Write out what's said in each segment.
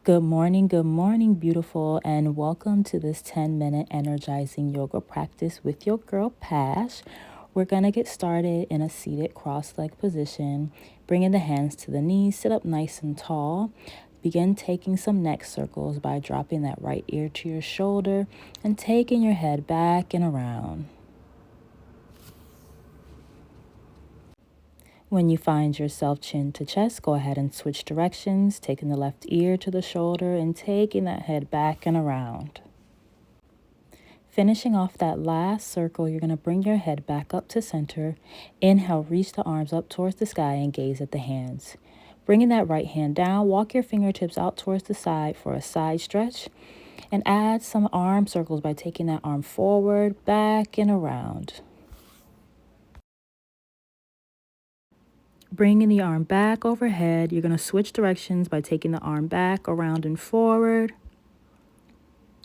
Good morning, beautiful, and welcome to this 10-minute energizing yoga practice with your girl, Pasch. We're going to get started in a seated cross-leg position, bringing the hands to the knees, sit up nice and tall. Begin taking some neck circles by dropping that right ear to your shoulder and taking your head back and around. When you find yourself chin to chest, go ahead and switch directions, taking the left ear to the shoulder and taking that head back and around. Finishing off that last circle, you're going to bring your head back up to center. Inhale, reach the arms up towards the sky and gaze at the hands. Bringing that right hand down, walk your fingertips out towards the side for a side stretch. And add some arm circles by taking that arm forward, back, and around. Bringing the arm back overhead, you're going to switch directions by taking the arm back, around, and forward.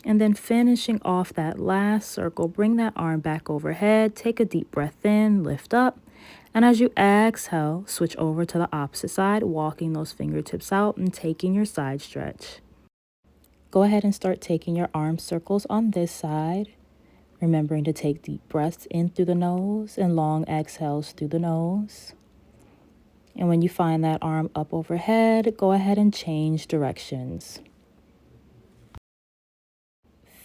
And then finishing off that last circle, bring that arm back overhead, take a deep breath in, lift up. And as you exhale, switch over to the opposite side, walking those fingertips out and taking your side stretch. Go ahead and start taking your arm circles on this side, remembering to take deep breaths in through the nose and long exhales through the nose. And when you find that arm up overhead, go ahead and change directions.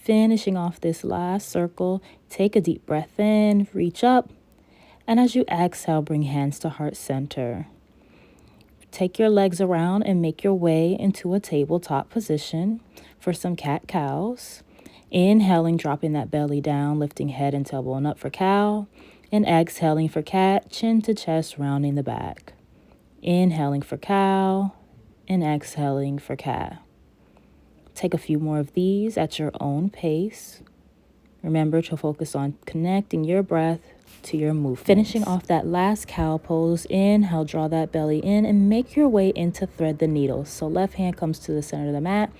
Finishing off this last circle, take a deep breath in, reach up, and as you exhale, bring hands to heart center. Take your legs around and make your way into a tabletop position for some cat-cows. Inhaling, dropping that belly down, lifting head and tailbone up for cow, and exhaling for cat, chin to chest, rounding the back. Inhaling for cow and exhaling for cat. Take a few more of these at your own pace. Remember to focus on connecting your breath to your movement. Finishing off that last cow pose, inhale, draw that belly in and make your way into thread the needle. So left hand comes to the center of the mat.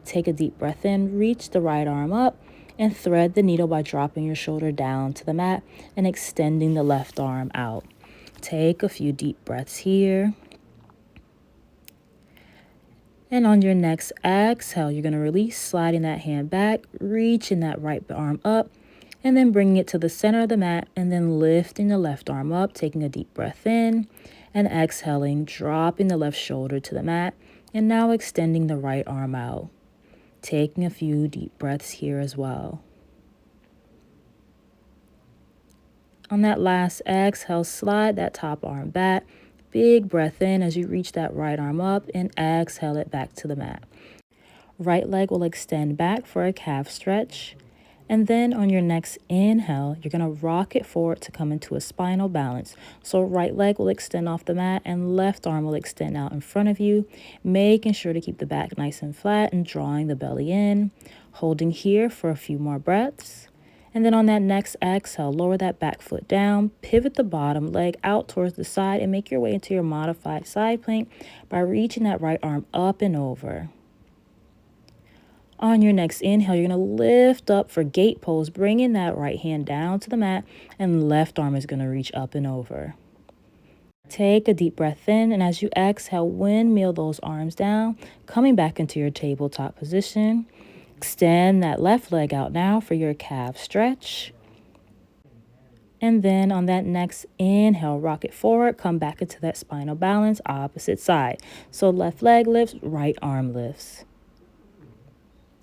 Take a deep breath in, reach the right arm up and thread the needle by dropping your shoulder down to the mat and extending the left arm out. Take a few deep breaths here. And on your next exhale, you're going to release, sliding that hand back, reaching that right arm up, and then bringing it to the center of the mat, and then lifting the left arm up, taking a deep breath in, and exhaling, dropping the left shoulder to the mat, and now extending the right arm out. Taking a few deep breaths here as well. On that last exhale, slide that top arm back. Big breath in as you reach that right arm up and exhale it back to the mat. Right leg will extend back for a calf stretch. And then on your next inhale, you're going to rock it forward to come into a spinal balance. So right leg will extend off the mat and left arm will extend out in front of you, making sure to keep the back nice and flat and drawing the belly in. Holding here for a few more breaths. And then on that next exhale, lower that back foot down, pivot the bottom leg out towards the side and make your way into your modified side plank by reaching that right arm up and over. On your next inhale, you're going to lift up for gate pose, bringing that right hand down to the mat and left arm is going to reach up and over. Take a deep breath in, and as you exhale, windmill those arms down, coming back into your tabletop position. Extend that left leg out now for your calf stretch. And then on that next inhale, rock it forward, come back into that spinal balance, opposite side. So left leg lifts, right arm lifts.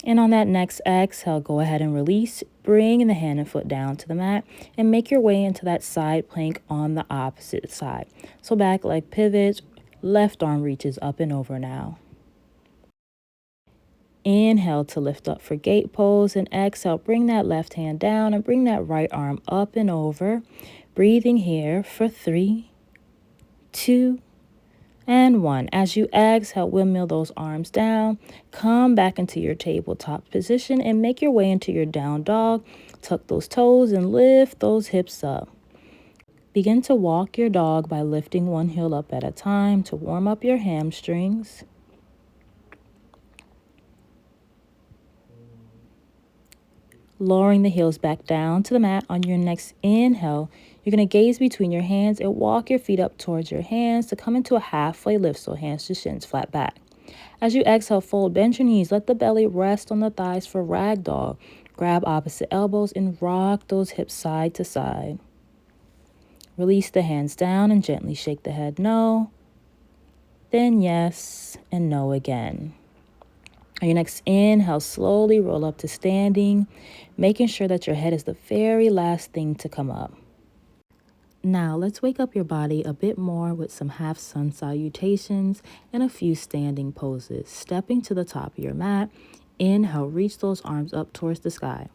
And on that next exhale, go ahead and release, bring the hand and foot down to the mat and make your way into that side plank on the opposite side. So back leg pivots, left arm reaches up and over now. Inhale to lift up for gate pose and exhale, bring that left hand down and bring that right arm up and over. Breathing here for 3, 2, and 1. As you exhale, windmill those arms down, come back into your tabletop position and make your way into your down dog. Tuck those toes and lift those hips up. Begin to walk your dog by lifting one heel up at a time to warm up your hamstrings. Lowering the heels back down to the mat. On your next inhale, you're going to gaze between your hands and walk your feet up towards your hands to come into a halfway lift, so hands to shins, flat back. As you exhale, fold, bend your knees. Let the belly rest on the thighs for ragdoll. Grab opposite elbows and rock those hips side to side. Release the hands down and gently shake the head no, then yes, and no again. On your next inhale, slowly roll up to standing, making sure that your head is the very last thing to come up. Now, let's wake up your body a bit more with some half sun salutations and a few standing poses. Stepping to the top of your mat, inhale, reach those arms up towards the sky.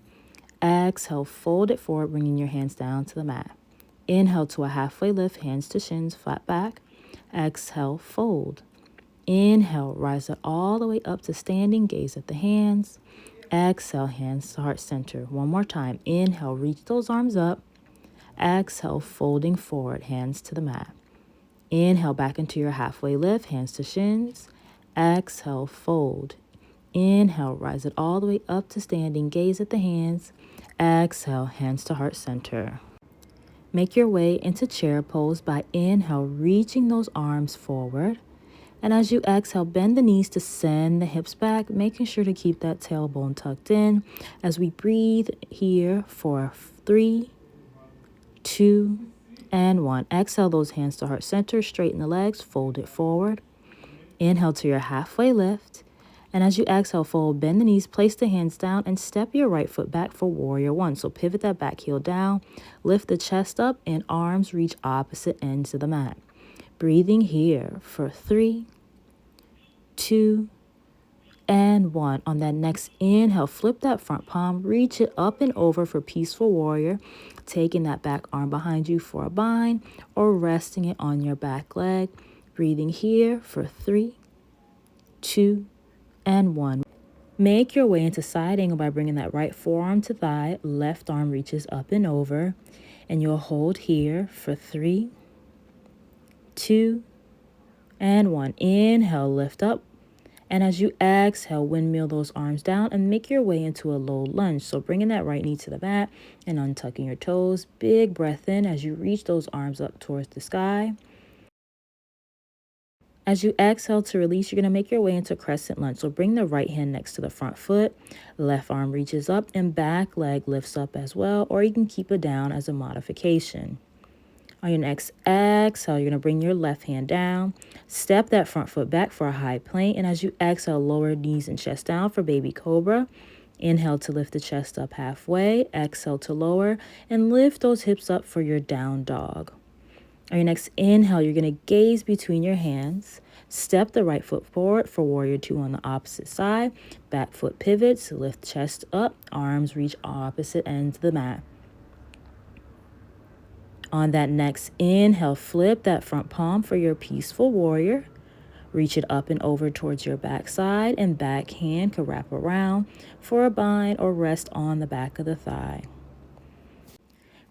Exhale, fold it forward, bringing your hands down to the mat. Inhale to a halfway lift, hands to shins, flat back. Exhale, fold. Inhale, rise it all the way up to standing, gaze at the hands. Exhale, hands to heart center. One more time. Inhale, reach those arms up. Exhale, folding forward, hands to the mat. Inhale, back into your halfway lift, hands to shins. Exhale, fold. Inhale, rise it all the way up to standing, gaze at the hands. Exhale, hands to heart center. Make your way into chair pose by inhale, reaching those arms forward. And as you exhale, bend the knees to send the hips back, making sure to keep that tailbone tucked in as we breathe here for 3, 2, and 1. Exhale those hands to heart center, straighten the legs, fold it forward. Inhale to your halfway lift. And as you exhale, fold, bend the knees, place the hands down, and step your right foot back for warrior one. So pivot that back heel down, lift the chest up, and arms reach opposite ends of the mat. Breathing here for 3, 2, and 1. On that next inhale, flip that front palm, reach it up and over for peaceful warrior, taking that back arm behind you for a bind or resting it on your back leg. Breathing here for 3, 2, and 1. Make your way into side angle by bringing that right forearm to thigh, left arm reaches up and over, and you'll hold here for 3, 2, and 1. Inhale, lift up. And as you exhale, windmill those arms down and make your way into a low lunge. So bringing that right knee to the mat and untucking your toes. Big breath in as you reach those arms up towards the sky. As you exhale to release, you're going to make your way into crescent lunge. So bring the right hand next to the front foot. Left arm reaches up and back leg lifts up as well. Or you can keep it down as a modification. On your next exhale, you're going to bring your left hand down. Step that front foot back for a high plank. And as you exhale, lower knees and chest down for baby cobra. Inhale to lift the chest up halfway. Exhale to lower. And lift those hips up for your down dog. On your next inhale, you're going to gaze between your hands. Step the right foot forward for warrior two on the opposite side. Back foot pivots. Lift chest up. Arms reach opposite ends of the mat. On that next inhale, flip that front palm for your peaceful warrior. Reach it up and over towards your backside, and back hand can wrap around for a bind or rest on the back of the thigh.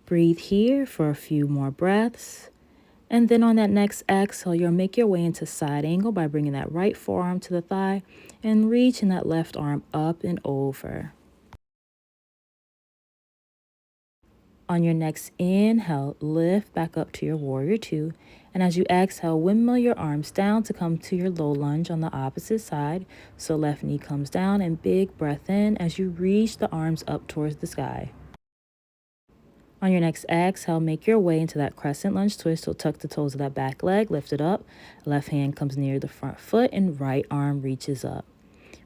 Breathe here for a few more breaths. And then on that next exhale, you'll make your way into side angle by bringing that right forearm to the thigh and reaching that left arm up and over. On your next inhale, lift back up to your warrior two. And as you exhale, windmill your arms down to come to your low lunge on the opposite side. So left knee comes down and big breath in as you reach the arms up towards the sky. On your next exhale, make your way into that crescent lunge twist. So tuck the toes of that back leg, lift it up. Left hand comes near the front foot and right arm reaches up.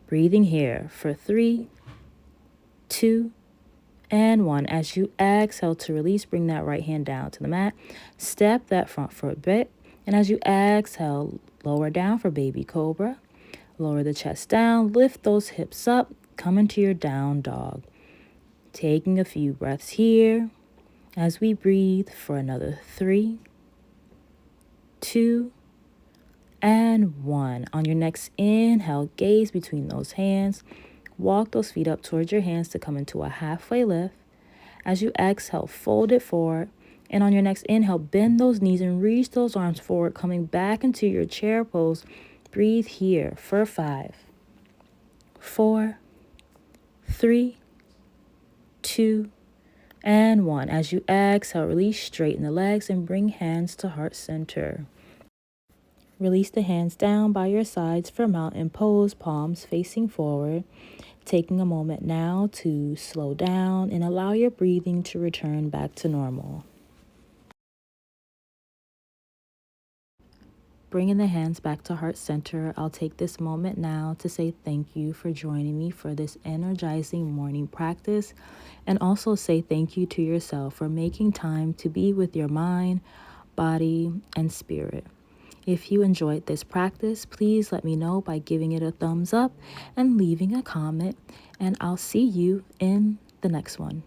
Breathing here for 3, 2, and 1. As you exhale to release, bring that right hand down to the mat. Step that front foot back. And as you exhale, lower down for baby cobra. Lower the chest down, lift those hips up, come into your down dog. Taking a few breaths here as we breathe for another 3, 2, and 1. On your next inhale, gaze between those hands. Walk those feet up towards your hands to come into a halfway lift. As you exhale, fold it forward. And on your next inhale, bend those knees and reach those arms forward, coming back into your chair pose. Breathe here for 5, 4, 3, 2, and 1. As you exhale, release, straighten the legs and bring hands to heart center. Release the hands down by your sides for mountain pose, palms facing forward. Taking a moment now to slow down and allow your breathing to return back to normal. Bringing the hands back to heart center, I'll take this moment now to say thank you for joining me for this energizing morning practice, and also say thank you to yourself for making time to be with your mind, body, and spirit. If you enjoyed this practice, please let me know by giving it a thumbs up and leaving a comment, and I'll see you in the next one.